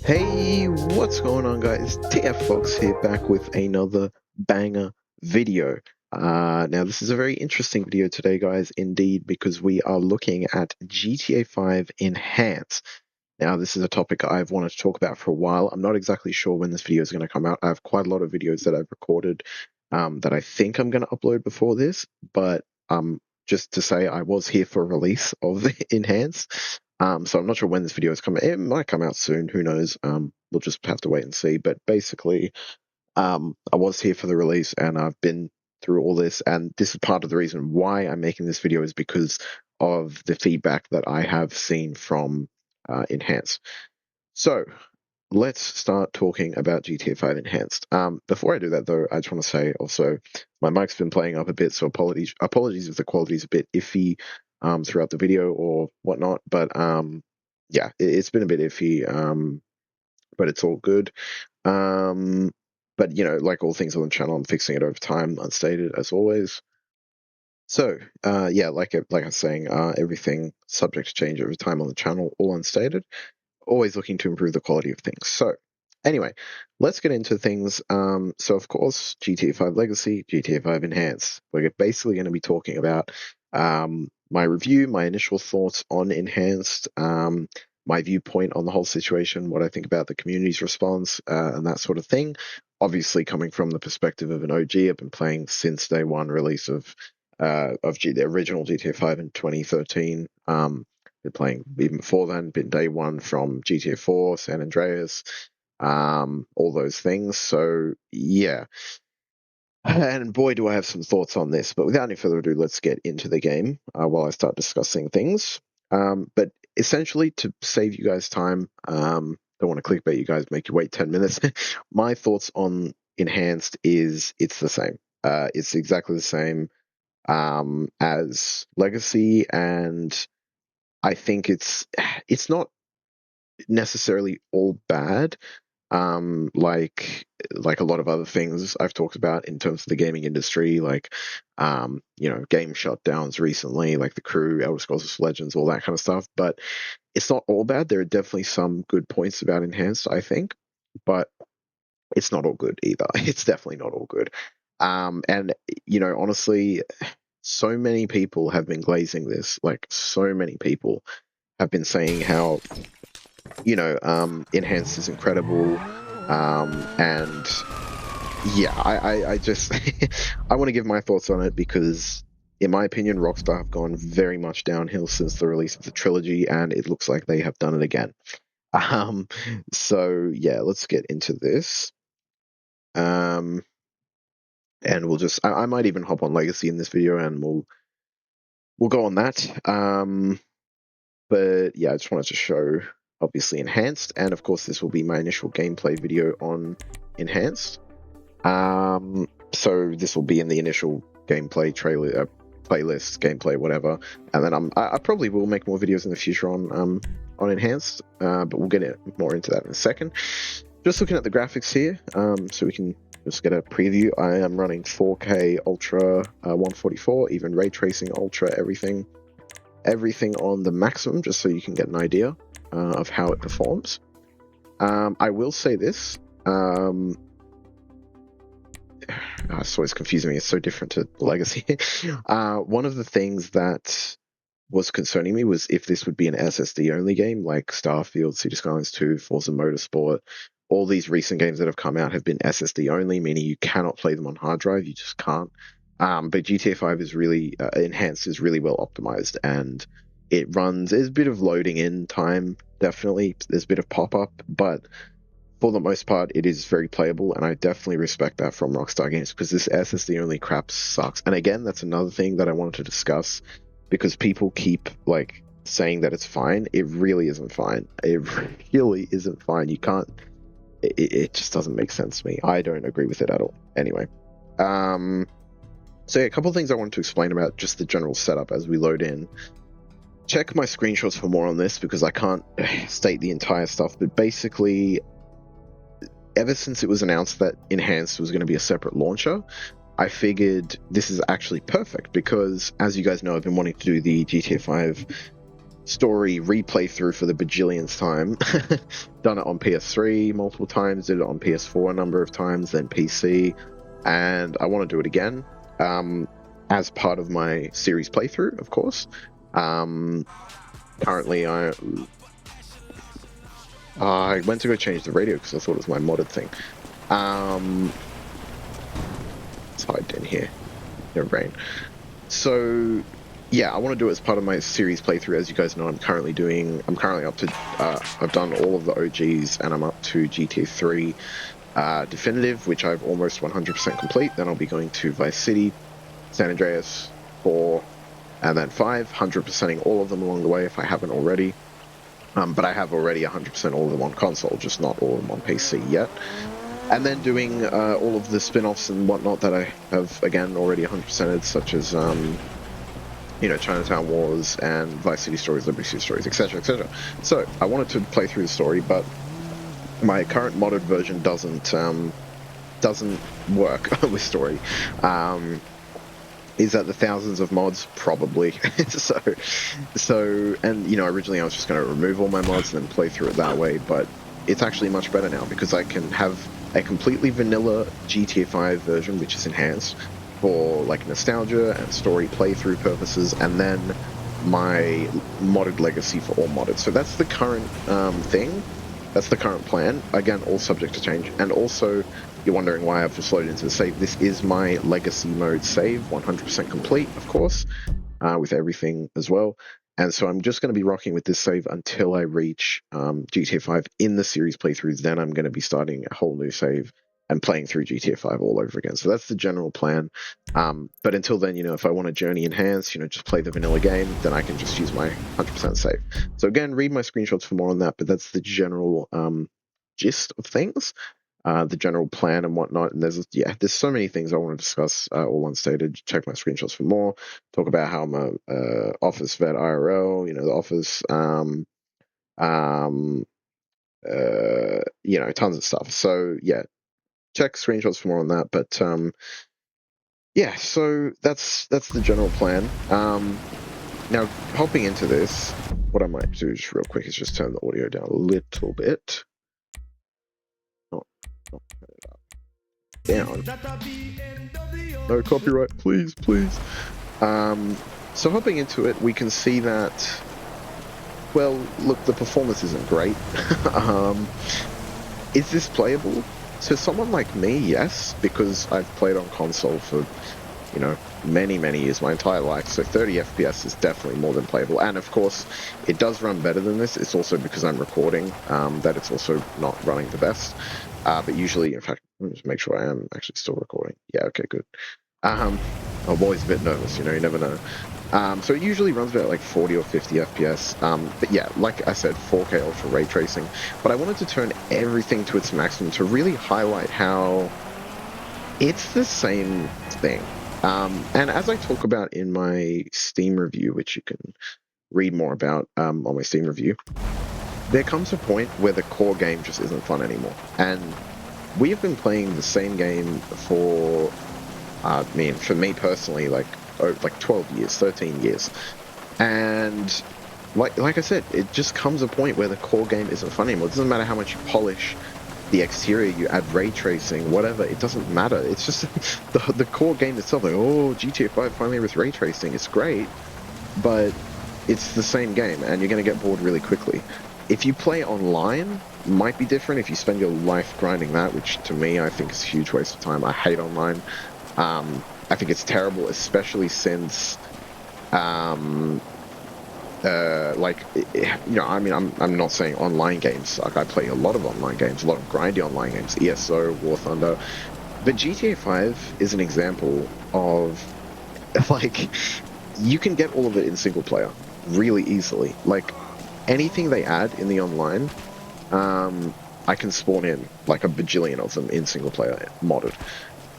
Hey, what's going on, guys? TF Fox here, back with another banger video. Now, this is a very interesting video today, guys, indeed, because we are looking at GTA 5 Enhanced. Now, this is a topic I've wanted to talk about for a while. I'm not exactly sure when this video is going to come out. I have quite a lot of videos that I've recorded that I think I'm going to upload before this, but just to say I was here for release of Enhanced. So I'm not sure when this video is coming. It might come out soon. Who knows? We'll just have to wait and see. But basically, I was here for the release, and I've been through all this. And this is part of the reason why I'm making this video, is because of the feedback that I have seen from Enhanced. So let's start talking about GTA 5 Enhanced. Before I do that, though, I just want to say also my mic's been playing up a bit, so apologies if the quality is a bit iffy throughout the video or whatnot. But yeah, it's been a bit iffy, but it's all good. But you know, like all things on the channel, I'm fixing it over time, unstated as always. So yeah, like I was saying, everything subject to change over time on the channel, all unstated. Always looking to improve the quality of things. So anyway, let's get into things. So of course, GTA 5 Legacy, GTA 5 Enhanced. We're basically going to be talking about my review, my initial thoughts on Enhanced, my viewpoint on the whole situation, what I think about the community's response, and that sort of thing. Obviously, coming from the perspective of an OG, I've been playing since day one release of the original GTA 5 in 2013. Been playing even before then, been day one from GTA 4, San Andreas, all those things. So yeah. And boy, do I have some thoughts on this. But without any further ado, let's get into the game while I start discussing things. But essentially, to save you guys time, don't want to clickbait you guys, make you wait 10 minutes. My thoughts on Enhanced is it's the same. It's exactly the same as Legacy, and I think it's not necessarily all bad. Like a lot of other things I've talked about in terms of the gaming industry, like you know, game shutdowns recently, like The Crew, Elder Scrolls Legends, all that kind of stuff. But it's not all bad. There are definitely some good points about Enhanced, I think, but it's not all good either. It's definitely not all good. And you know, honestly, so many people have been glazing this. Like, so many people have been saying how, you know, Enhanced is incredible. And yeah, I just I want to give my thoughts on it because, in my opinion, Rockstar have gone very much downhill since the release of the trilogy, and it looks like they have done it again. So yeah, let's get into this. And we'll just I might even hop on Legacy in this video, and we'll go on that. But yeah, I just wanted to show, obviously, Enhanced, and of course this will be my initial gameplay video on Enhanced. So this will be in the initial gameplay trailer, playlist, gameplay, whatever, and then I probably will make more videos in the future on Enhanced, but we'll get more into that in a second. Just looking at the graphics here, so we can just get a preview. I am running 4K Ultra 144, even ray tracing Ultra, everything on the maximum, just so you can get an idea of how it performs. I will say this. It's always confusing me. It's so different to Legacy. One of the things that was concerning me was if this would be an SSD only game, like Starfield, City Skylines 2, Forza Motorsport. All these recent games that have come out have been SSD only, meaning you cannot play them on hard drive. You just can't. But GTA 5 is really Enhanced, is really well optimized, and it runs. There's a bit of loading in time, definitely. There's a bit of pop up, but for the most part, it is very playable, and I definitely respect that from Rockstar Games, because this SSD only crap sucks. And again, that's another thing that I wanted to discuss, because people keep like saying that it's fine. It really isn't fine. It really isn't fine. You can't. It just doesn't make sense to me. I don't agree with it at all. Anyway, so yeah, a couple of things I wanted to explain about just the general setup as we load in. Check my screenshots for more on this, because I can't state the entire stuff, but basically, ever since it was announced that Enhanced was going to be a separate launcher, I figured this is actually perfect, because as you guys know, I've been wanting to do the GTA 5 story replay through for the bajillionth time. Done it on PS3 multiple times, did it on PS4 a number of times, then PC, and I want to do it again as part of my series playthrough, of course. Currently, I went to go change the radio because I thought it was my modded thing. Let's hide in here. No rain. So yeah, I want to do it as part of my series playthrough. As you guys know, I'm currently up to, I've done all of the OGs, and I'm up to GTA 3 Definitive, which I've almost 100% complete. Then I'll be going to Vice City, San Andreas, 4, and then 5, 100%ing all of them along the way if I haven't already. But I have already 100% all of them on console, just not all of them on PC yet. And then doing all of the spin-offs and whatnot that I have, again, already 100%ed, such as Chinatown Wars and Vice City Stories, Liberty City Stories, etc., etc. So I wanted to play through the story, but my current modded version doesn't work with story. Is that the thousands of mods? Probably. so, and originally I was just going to remove all my mods and then play through it that way, but it's actually much better now because I can have a completely vanilla GTA 5 version, which is enhanced for like nostalgia and story playthrough purposes, and then my modded legacy for all modded. So that's the current thing. That's the current plan. Again, all subject to change. And also, you're wondering why I've just loaded into the save. This is my legacy mode save, 100% complete, of course, with everything as well. And so I'm just going to be rocking with this save until I reach GTA 5 in the series playthroughs. Then I'm going to be starting a whole new save and playing through GTA 5 all over again. So that's the general plan. But until then, if I want to journey enhance, just play the vanilla game, then I can just use my 100% save. So again, read my screenshots for more on that, but that's the general gist of things, the general plan and whatnot. And there's so many things I want to discuss, all unstated. Check my screenshots for more. Talk about how I'm a office vet IRL, the office, tons of stuff. So yeah, check screenshots for more on that. But yeah, so that's the general plan. Now, hopping into this, what I might do just real quick is just turn the audio down a little bit. Not turn it up. Down. No copyright, please. So hopping into it, we can see that, well, look, the performance isn't great. Is this playable? To someone like me, yes, because I've played on console for, many years, my entire life. So 30 FPS is definitely more than playable. And of course, it does run better than this. It's also because I'm recording, that it's also not running the best. But usually, in fact, let me just make sure I am actually still recording. Yeah, okay, good. I'm always a bit nervous, you never know. So it usually runs about like 40 or 50 FPS. But yeah, like I said, 4K Ultra Ray Tracing. But I wanted to turn everything to its maximum to really highlight how it's the same thing. And as I talk about in my Steam review, which you can read more about on my Steam review, there comes a point where the core game just isn't fun anymore. And we have been playing the same game for, for me personally, like 12 years, 13 years. And like I said, it just comes a point where the core game isn't fun anymore. It doesn't matter how much you polish the exterior, you add ray tracing, whatever, it doesn't matter. It's just the core game itself, like, oh, GTA 5 finally with ray tracing, it's great, but it's the same game and you're going to get bored really quickly. If you play online, might be different if you spend your life grinding that, which to me I think is a huge waste of time. I hate online. I think it's terrible, especially since I'm not saying online games suck. I play a lot of online games, a lot of grindy online games, ESO, War Thunder. But GTA 5 is an example of, like, you can get all of it in single player really easily. Like, anything they add in the online, I can spawn in, like, a bajillion of them in single player modded.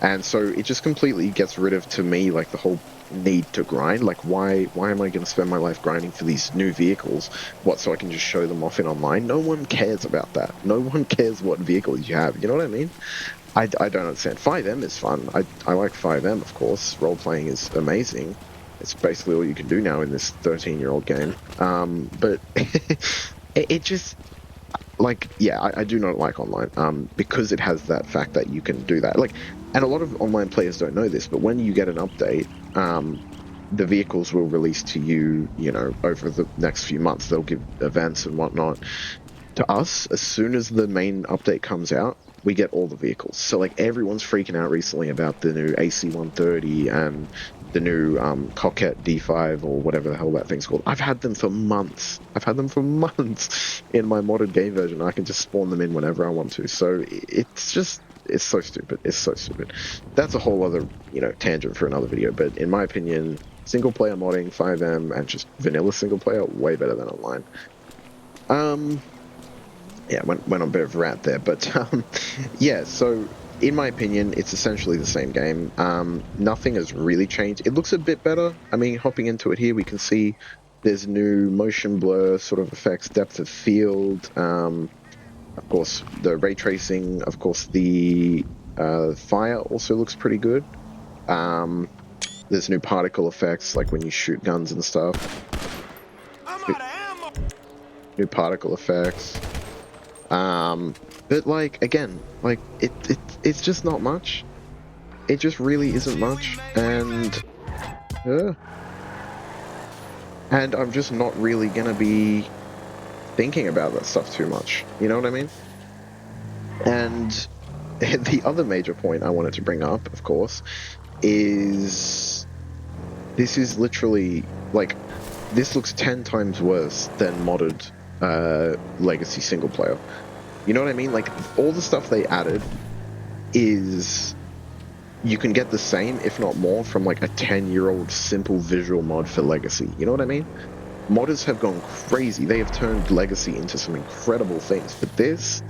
And so it just completely gets rid of, to me, like, the whole need to grind. Like, why am I going to spend my life grinding for these new vehicles? What, so I can just show them off in online? No one cares about that. No one cares what vehicles you have. You know what I mean? I don't understand. 5M is fun. I like 5M, of course. Role-playing is amazing. it's basically all you can do now in this 13-year-old game. But it just like, yeah, I do not like online, because it has that fact that you can do that. Like, and a lot of online players don't know this, but when you get an update, the vehicles will release to you, over the next few months. They'll give events and whatnot to us. As soon as the main update comes out, we get all the vehicles. So like everyone's freaking out recently about the new AC 130 and the new Coquette D5 or whatever the hell that thing's called. I've had them for months. I've had them for months in my modded game version. I can just spawn them in whenever I want to. So it's so stupid. It's so stupid. That's a whole other, tangent for another video. But in my opinion, single player modding, FiveM, and just vanilla single player, way better than online. Yeah, went on a bit of a rant there, but yeah. So in my opinion, it's essentially the same game. Nothing has really changed. It looks a bit better. I mean, hopping into it here, we can see there's new motion blur sort of effects, depth of field. Of course, the ray tracing. Of course, the fire also looks pretty good. There's new particle effects, like when you shoot guns and stuff. New particle effects. But like again, like it's just not much. It just really isn't much, and I'm just not really gonna be thinking about that stuff too much. You know what I mean? And the other major point I wanted to bring up, of course, is this is literally like this looks 10 times worse than modded legacy single player. You know what I mean? Like, all the stuff they added is you can get the same, if not more, from like a 10-year-old simple visual mod for Legacy. You know what I mean? Modders have gone crazy. They have turned Legacy into some incredible things. But this,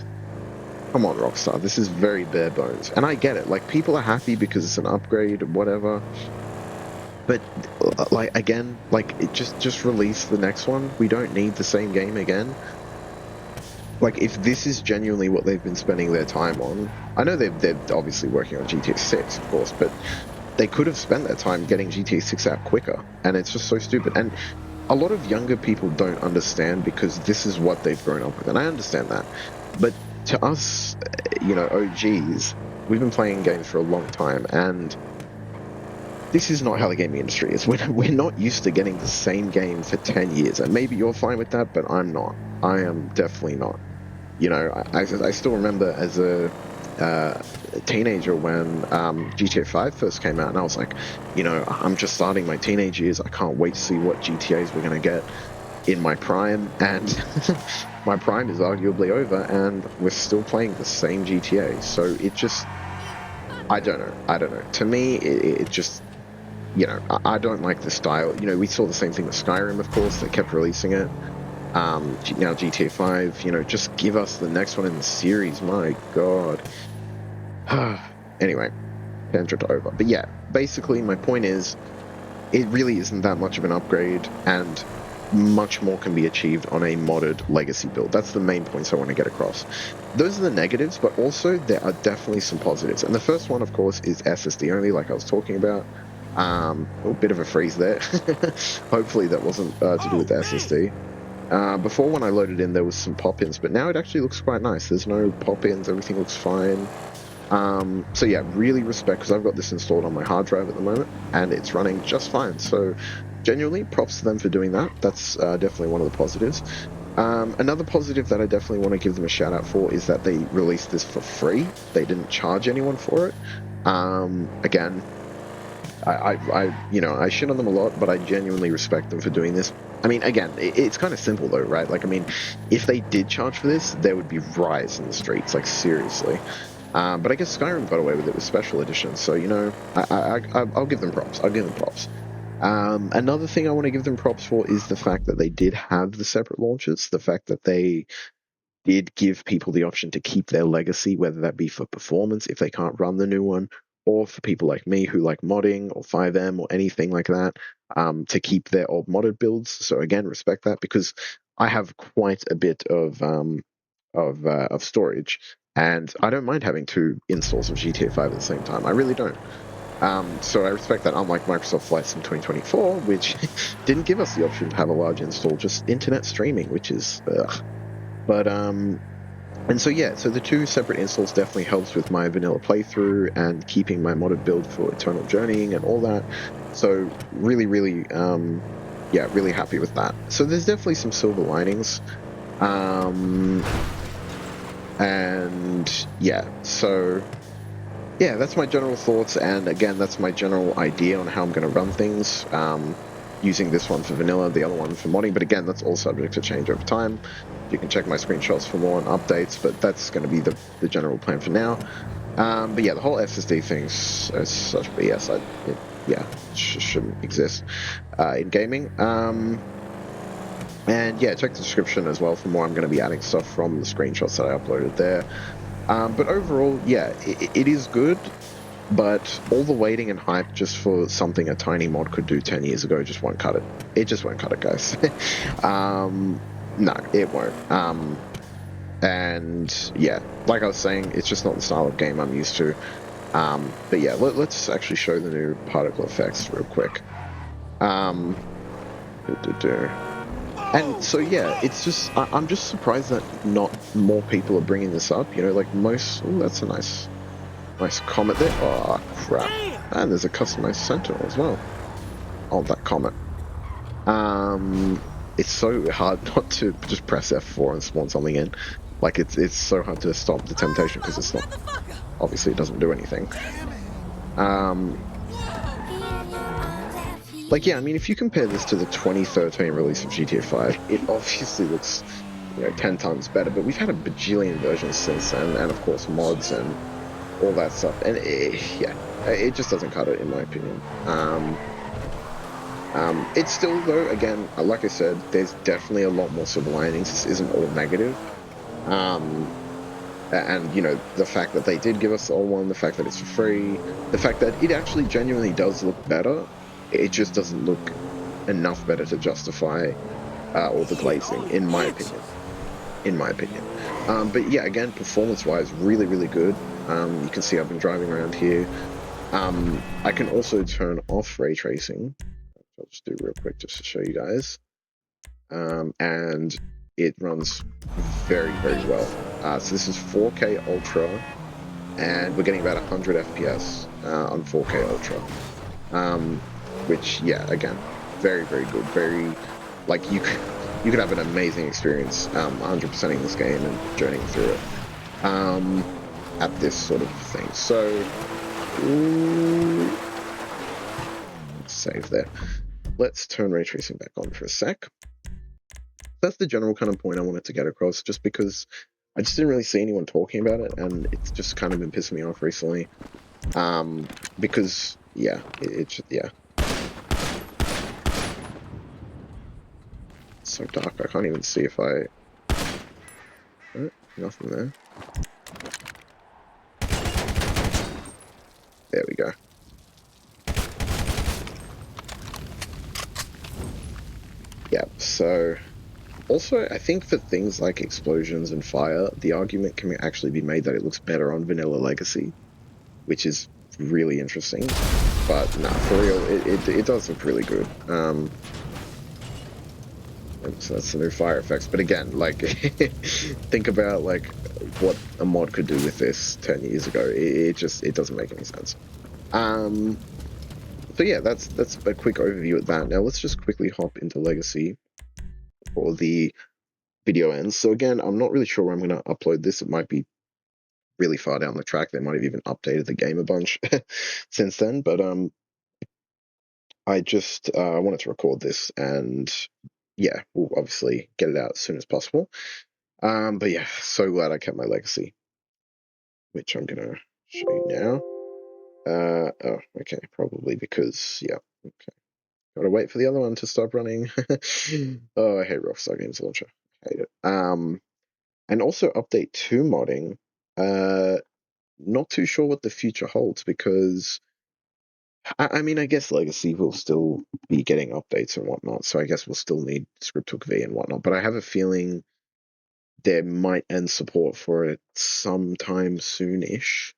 come on, Rockstar, this is very bare bones. And I get it. Like, people are happy because it's an upgrade or whatever. But like, again, like, it just release the next one. We don't need the same game again. Like, if this is genuinely what they've been spending their time on, I know they're obviously working on GTA 6, of course, but they could have spent their time getting GTA 6 out quicker, and it's just so stupid. And a lot of younger people don't understand because this is what they've grown up with, and I understand that. But to us, OGs, we've been playing games for a long time, and this is not how the gaming industry is. We're not used to getting the same game for 10 years, and maybe you're fine with that, but I'm not. I am definitely not. I still remember as a teenager when GTA 5 first came out, and I was like, I'm just starting my teenage years. I can't wait to see what GTAs we're going to get in my prime, and my prime is arguably over, and we're still playing the same GTA. So it just, I don't know. To me, it just, I don't like the style. We saw the same thing with Skyrim, of course. They kept releasing it. Now GTA 5, just give us the next one in the series. My God. Anyway, tangent over. But yeah, basically my point is, it really isn't that much of an upgrade, and much more can be achieved on a modded legacy build. That's the main points I want to get across. Those are the negatives, but also there are definitely some positives. And the first one, of course, is SSD only, like I was talking about. A bit of a freeze there. Hopefully that wasn't to do with the SSD. Before, when I loaded in, there was some pop-ins, but now it actually looks quite nice. There's no pop-ins, everything looks fine. So yeah, really respect, because I've got this installed on my hard drive at the moment, and it's running just fine. So genuinely, props to them for doing that. That's definitely one of the positives. Another positive that I definitely want to give them a shout out for is that they released this for free. They didn't charge anyone for it. Again, I shit on them a lot, but I genuinely respect them for doing this. I mean, again, it's kind of simple though, right? Like, I mean, if they did charge for this, there would be riots in the streets, like, seriously. But I guess Skyrim got away with it with special editions, so, I'll give them props. I'll give them props. Another thing I want to give them props for is the fact that they did have the separate launches, the fact that they did give people the option to keep their legacy, whether that be for performance if they can't run the new one, or for people like me who like modding or FiveM or anything like that, to keep their old modded builds. So again, respect that, because I have quite a bit of storage, and I don't mind having two installs of GTA 5 at the same time. I really don't. So I respect that, unlike Microsoft Flights in 2024, which didn't give us the option to have a large install, just internet streaming, which is ugh. But and so yeah, so the two separate installs definitely helps with my vanilla playthrough and keeping my modded build for eternal journeying and all that. So really, really, yeah, really happy with that. So there's definitely some silver linings. Um, and yeah, so yeah, that's my general thoughts. And again, that's my general idea on how I'm going to run things. Using this one for vanilla, the other one for modding. But again, that's all subject to change over time. You can check my screenshots for more on updates, but that's going to be the general plan for now. But yeah, the whole SSD thing's such BS. Yeah, shouldn't exist in gaming. And yeah, check the description as well for more. I'm going to be adding stuff from the screenshots that I uploaded there. But overall, yeah, it is good. But all the waiting and hype just for something a tiny mod could do 10 years ago just won't cut it. It just won't cut it, guys. No, it won't. And yeah, like I was saying, it's just not the style of game I'm used to. But yeah, let's actually show the new particle effects real quick. Um, and so yeah, it's just I'm just surprised that not more people are bringing this up. You know, like most. Oh, that's a nice comet there. Oh crap! And there's a customized sentinel as well. Oh, that comet. It's so hard not to just press F4 and spawn something in. Like it's so hard to stop the temptation because it's not, obviously it doesn't do anything. Um, like yeah, I mean if you compare this to the 2013 release of GTA 5, it obviously looks 10 times better. But we've had a bajillion versions since then, and of course mods and all that stuff. And yeah, it just doesn't cut it in my opinion. It's still though, again, like I said, there's definitely a lot more silver linings. This isn't all negative. And the fact that they did give us the old one, the fact that it's for free, the fact that it actually genuinely does look better, it just doesn't look enough better to justify all the glazing, in my opinion. But yeah, again, performance-wise, really, really good. You can see I've been driving around here. I can also turn off ray tracing. I'll just do real quick just to show you guys. And it runs very, very well. So this is 4K Ultra, and we're getting about 100 FPS on 4K Ultra. Which, yeah, again, very, very good. Very, like, you could have an amazing experience 100%ing this game and journeying through it at this sort of thing. So, let's save there. Let's turn ray tracing back on for a sec. That's the general kind of point I wanted to get across, just because I just didn't really see anyone talking about it, and it's just kind of been pissing me off recently. Because yeah, it's yeah, it's so dark I can't even see if I. Oh, nothing there. There we go. Yeah. So also, I think for things like explosions and fire, the argument can actually be made that it looks better on Vanilla Legacy, which is really interesting. But nah, for real, it does look really good. So that's the new fire effects. But again, like, think about like what a mod could do with this 10 years ago. It just doesn't make any sense. So yeah, that's a quick overview of that. Now let's just quickly hop into Legacy for the video ends. So again, I'm not really sure where I'm going to upload this. It might be really far down the track. They might have even updated the game a bunch since then. But I just wanted to record this, and yeah, we'll obviously get it out as soon as possible. But yeah, so glad I kept my Legacy, which I'm gonna show you now. Oh, okay, probably because yeah, okay. Gotta wait for the other one to stop running. Oh, I hate Rockstar Games Launcher. I hate it. And also update 2 modding. Not too sure what the future holds, because I mean, I guess Legacy will still be getting updates and whatnot, so I guess we'll still need script V and whatnot. But I have a feeling there might end support for it sometime soon-ish.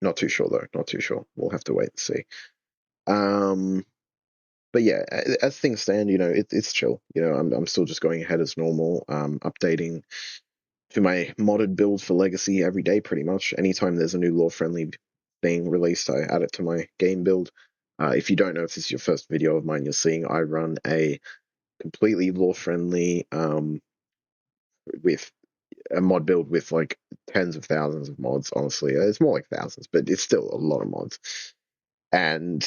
Not too sure though. Not too sure. We'll have to wait and see. But yeah, as things stand, it's chill. I'm still just going ahead as normal, updating to my modded build for Legacy every day, pretty much. Anytime there's a new lore-friendly thing released, I add it to my game build. If you don't know if this is your first video of mine you're seeing, I run a completely lore-friendly with a mod build with like tens of thousands of mods, honestly. It's more like thousands, but it's still a lot of mods. And,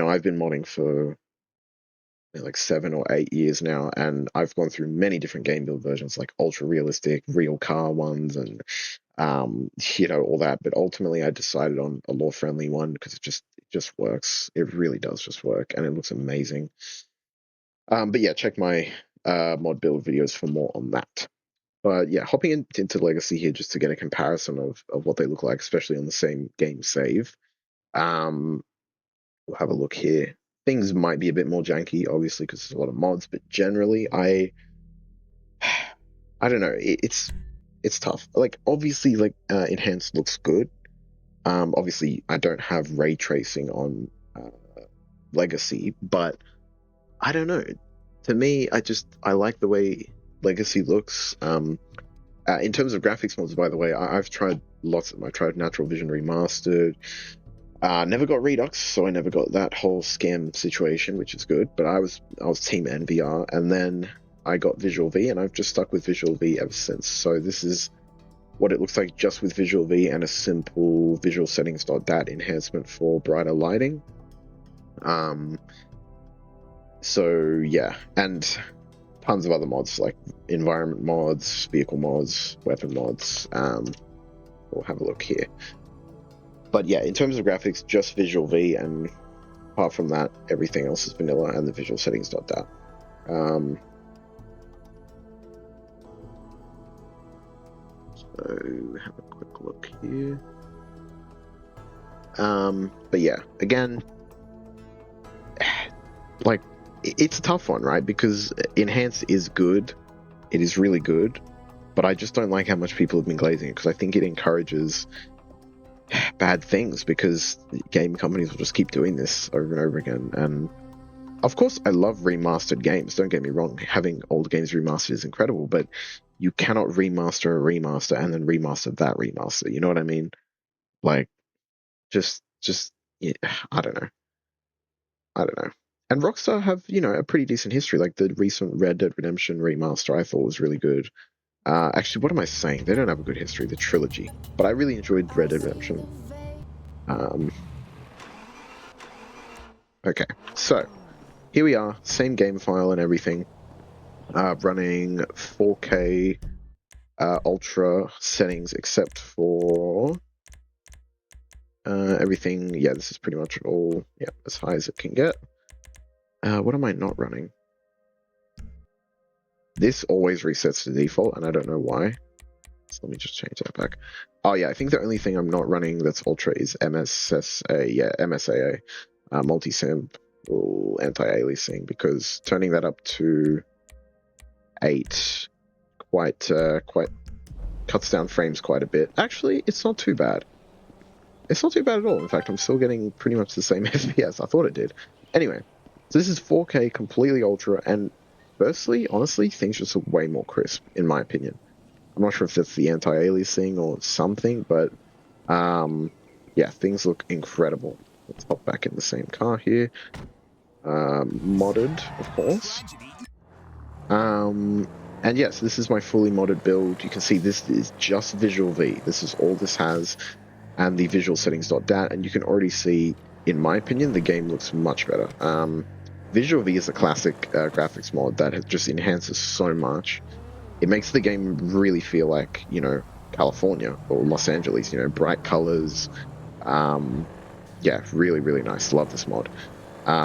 I've been modding for like 7 or 8 years now, and I've gone through many different game build versions, like ultra realistic, real car ones, and all that. But ultimately, I decided on a lore friendly one because it just works. It really does just work, and it looks amazing. But yeah, check my mod build videos for more on that. But yeah, hopping into Legacy here just to get a comparison of what they look like, especially on the same game save. We'll have a look here. Things might be a bit more janky, obviously, because there's a lot of mods, but generally, I don't know. It's tough. Like obviously, like enhanced looks good. Obviously, I don't have ray tracing on Legacy, but I don't know. To me, I like the way Legacy looks. In terms of graphics mods, by the way, I've tried lots of them. I tried Natural Vision Remastered. Never got Redux, so I never got that whole scam situation, which is good. But I was Team NVR, and then I got Visual V, and I've just stuck with Visual V ever since. So this is what it looks like just with Visual V and a simple visual settings.dat enhancement for brighter lighting. So yeah, and tons of other mods like environment mods, vehicle mods, weapon mods. We'll have a look here. But yeah, in terms of graphics, just Visual V, and apart from that, everything else is vanilla and the visual settings.dat. So have a quick look here. But yeah, again, like it's a tough one, right? Because enhanced is good, it is really good, but I just don't like how much people have been glazing it because I think it encourages bad things because game companies will just keep doing this over and over again. And of course, I love remastered games. Don't get me wrong. Having old games remastered is incredible, but you cannot remaster a remaster and then remaster that remaster. You know what I mean? Like, just yeah, I don't know. And Rockstar have, a pretty decent history. Like the recent Red Dead Redemption remaster, I thought was really good. Actually, what am I saying? They don't have a good history, the trilogy. But I really enjoyed Red Dead Redemption. Okay, so here we are, same game file and everything. Running 4K ultra settings except for everything. Yeah, this is pretty much all as high as it can get. What am I not running? This always resets to default, and I don't know why. So let me just change that back. Oh yeah, I think the only thing I'm not running that's ultra is MSSA. Yeah, MSAA, multi-sample anti-aliasing, because turning that up to 8 quite cuts down frames quite a bit. Actually, it's not too bad. It's not too bad at all. In fact, I'm still getting pretty much the same FPS I thought it did. Anyway, so this is 4K, completely ultra, and firstly, honestly, things just look way more crisp, in my opinion. I'm not sure if that's the anti-aliasing or something, but yeah, things look incredible. Let's hop back in the same car here. Modded, of course. And yes, this is my fully modded build. You can see this is just Visual V. This is all this has, and the visual settings.dat, and you can already see, in my opinion, the game looks much better. Visual V is a classic graphics mod that just enhances so much. It makes the game really feel like, California or Los Angeles, bright colors. Yeah, really, really nice. Love this mod.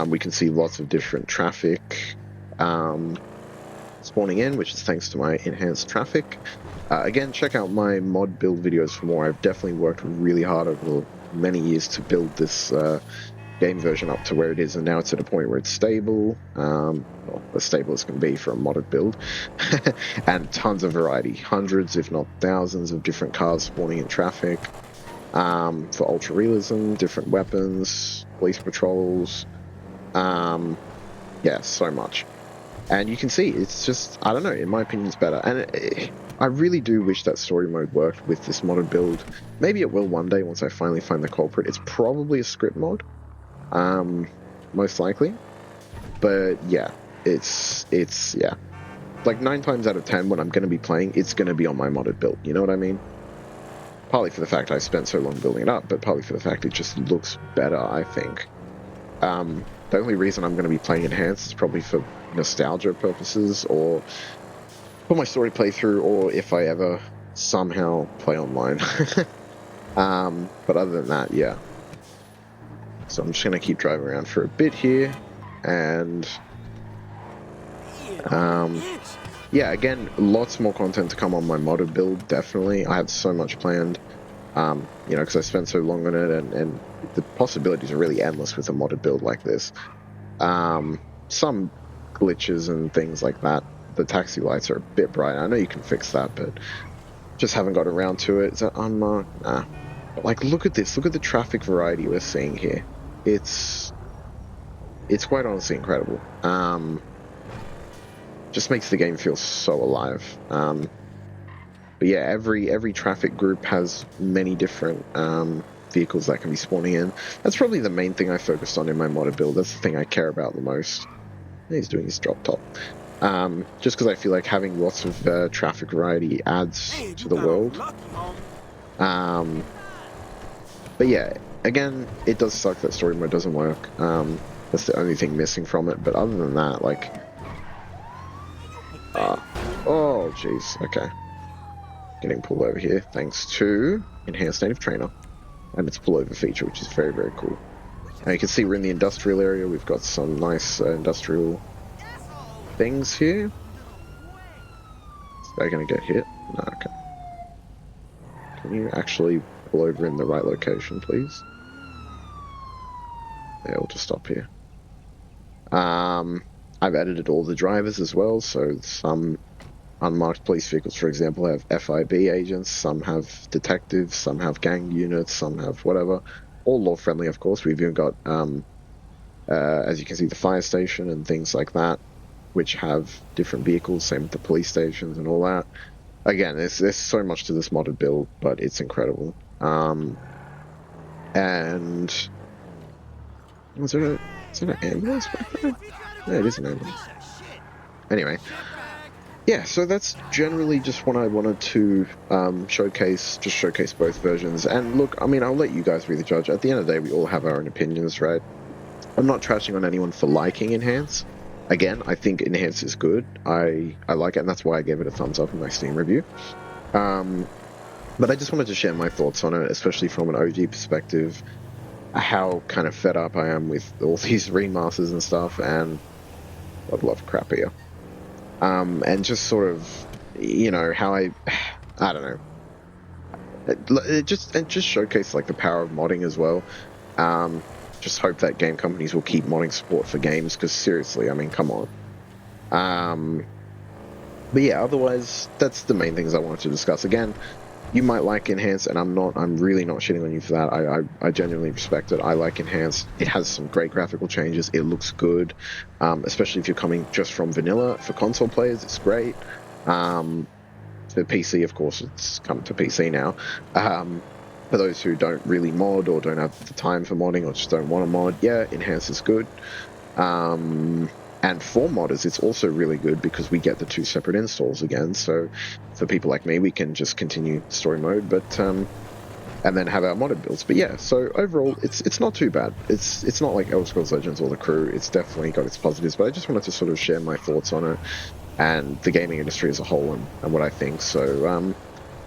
We can see lots of different traffic spawning in, which is thanks to my enhanced traffic. Again, check out my mod build videos for more. I've definitely worked really hard over many years to build this game version up to where it is, and now it's at a point where it's stable, well, as stable as can be for a modded build, and tons of variety, hundreds if not thousands of different cars spawning in traffic. for ultra realism, different weapons, police patrols. Yeah, so much. And you can see it's just, I don't know, in my opinion, it's better. And I really do wish that story mode worked with this modded build. Maybe it will one day once I finally find the culprit. It's probably a script mod, most likely. But yeah, it's yeah. Like 9 times out of 10 when I'm going to be playing, it's going to be on my modded build. You know what I mean? Partly for the fact I spent so long building it up, but partly for the fact it just looks better, I think. The only reason I'm going to be playing Enhanced is probably for nostalgia purposes, or for my story playthrough, or if I ever somehow play online. But other than that, yeah. So I'm just going to keep driving around for a bit here, and yeah, again, lots more content to come on my modded build, definitely. I have so much planned, you know, because I spent so long on it, and the possibilities are really endless with a modded build like this. Some glitches and things like that. The taxi lights are a bit bright. I know you can fix that, but just haven't got around to it. Is that unmarked? Nah. But like, look at this. Look at the traffic variety we're seeing here. It's quite honestly incredible. Just makes the game feel so alive. But yeah, every traffic group has many different vehicles that can be spawning in. That's probably the main thing I focused on in my modded build. That's the thing I care about the most. He's doing his drop top. Just because I feel like having lots of traffic variety adds to the world. But yeah, again, it does suck that story mode doesn't work. That's the only thing missing from it. But other than that, like, oh jeez, okay. Getting pulled over here thanks to Enhanced Native Trainer and its pullover feature, which is very, very cool. Now you can see we're in the industrial area. We've got some nice industrial things here. Is that going to get hit? No, okay. Can you actually pull over in the right location, please? Yeah, we'll just stop here. I've edited all the drivers as well, so some unmarked police vehicles, for example, have FIB agents, some have detectives, some have gang units, some have whatever. All law-friendly, of course. We've even got, as you can see, the fire station and things like that, which have different vehicles, same with the police stations and all that. Again, there's so much to this modded build, but it's incredible. And is there an ambulance back there? Yeah, it is an ambulance. Anyway, yeah, so that's generally just what I wanted to showcase both versions. And look, I mean, I'll let you guys be the judge. At the end of the day, we all have our own opinions, right? I'm not trashing on anyone for liking Enhance. Again, I think Enhance is good. I like it, and that's why I gave it a thumbs up in my Steam review. But I just wanted to share my thoughts on it, especially from an OG perspective, how kind of fed up I am with all these remasters and stuff, and I'd love crap here. And just sort of, you know, how I don't know. It just showcase like the power of modding as well. Just hope that game companies will keep modding support for games, because seriously, I mean, come on. But yeah, otherwise, that's the main things I wanted to discuss. Again, you might like Enhanced, and I'm really not shitting on you for that. I genuinely respect it. I like Enhanced. It has some great graphical changes. It looks good, especially if you're coming just from vanilla. For console players, it's great. For PC, of course, it's come to PC now. For those who don't really mod, or don't have the time for modding, or just don't want to mod, yeah, Enhanced is good. And for modders, it's also really good because we get the 2 separate installs again. So for people like me, we can just continue story mode, but and then have our modded builds. But yeah, so overall, it's not too bad. It's not like Elder Scrolls Legends or The Crew. It's definitely got its positives, but I just wanted to sort of share my thoughts on it and the gaming industry as a whole, and what I think. So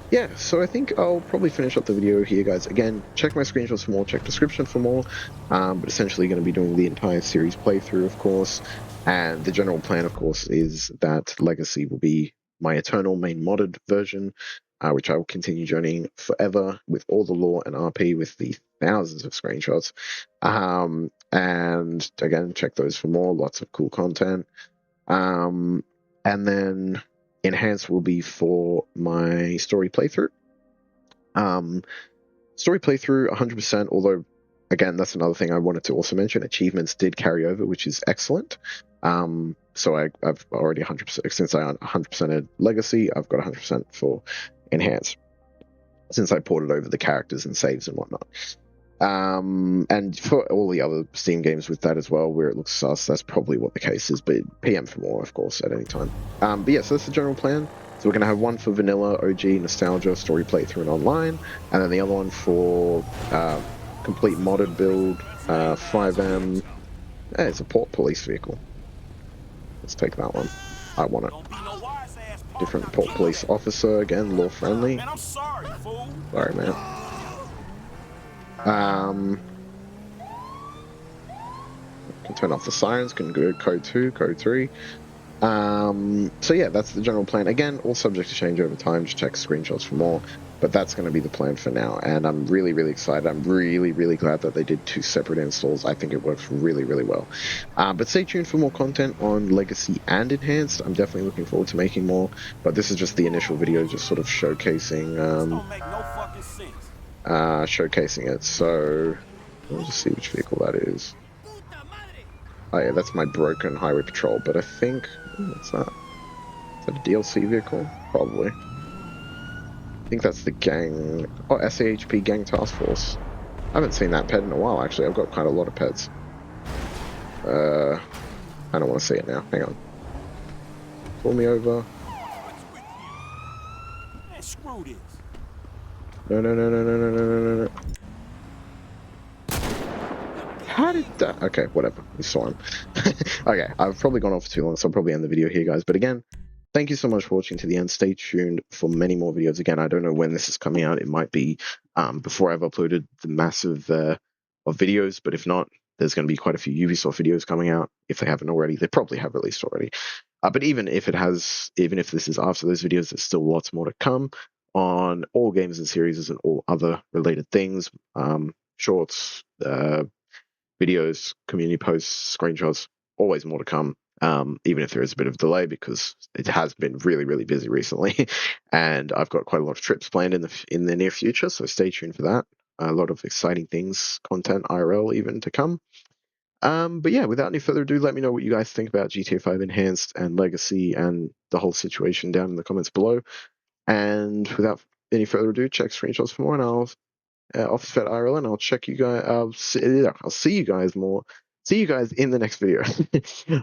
yeah, so I think I'll probably finish up the video here, guys. Again, check my screenshots for more, check description for more, but essentially going to be doing the entire series playthrough, of course, and the general plan, of course, is that Legacy will be my eternal main modded version, which I will continue journeying forever with all the lore and RP with the thousands of screenshots. And again, check those for more, lots of cool content. And then Enhance will be for my story playthrough. Story playthrough 100%, although again, that's another thing I wanted to also mention. Achievements did carry over, which is excellent. So I've already 100%, since I 100%ed Legacy, I've got 100% for Enhanced, since I ported over the characters and saves and whatnot. And for all the other Steam games with that as well, where it looks sus, that's probably what the case is, but PM for more, of course, at any time. But yeah, so that's the general plan. So we're going to have one for vanilla, OG, nostalgia, story playthrough, and online, and then the other one for complete modded build, 5M. Hey, it's a port police vehicle. Let's take that one. I want it. Different port police officer, again, law friendly. Sorry, man. Can turn off the sirens, can go code 2, code 3. So yeah, that's the general plan. Again, all subject to change over time. Just check screenshots for more. But that's going to be the plan for now. And I'm really, really excited. I'm really, really glad that they did 2 separate installs. I think it works really, really well. But stay tuned for more content on Legacy and Enhanced. I'm definitely looking forward to making more. But this is just the initial video, just sort of showcasing showcasing it. So we'll just see which vehicle that is. Oh yeah, that's my broken highway patrol, but I think, what's that? Is that a DLC vehicle? Probably. I think that's the gang, oh, SAHP Gang Task Force. I haven't seen that pet in a while, actually. I've got quite a lot of pets. I don't want to see it now. Hang on. Pull me over. No, no, no, no, no, no, no, no, no. How did that? Okay, whatever. We saw him. Okay, I've probably gone on for too long, so I'll probably end the video here, guys. But again, thank you so much for watching to the end. Stay tuned for many more videos. Again, I don't know when this is coming out. It might be before I've uploaded the massive of videos, but if not, there's going to be quite a few Ubisoft videos coming out. If they haven't already, they probably have released already. But even if this is after those videos, there's still lots more to come on all games and series and all other related things, shorts, videos, community posts, screenshots, always more to come. Even if there is a bit of delay, because it has been really, really busy recently, and I've got quite a lot of trips planned in the near future. So stay tuned for that. A lot of exciting things, content, IRL even to come. But yeah, without any further ado, let me know what you guys think about GTA 5 Enhanced and Legacy and the whole situation down in the comments below. And without any further ado, check screenshots for more, and I'll Office Fed IRL, and I'll check you guys. I'll see you guys more. See you guys in the next video.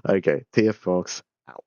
Okay, TF Fox out.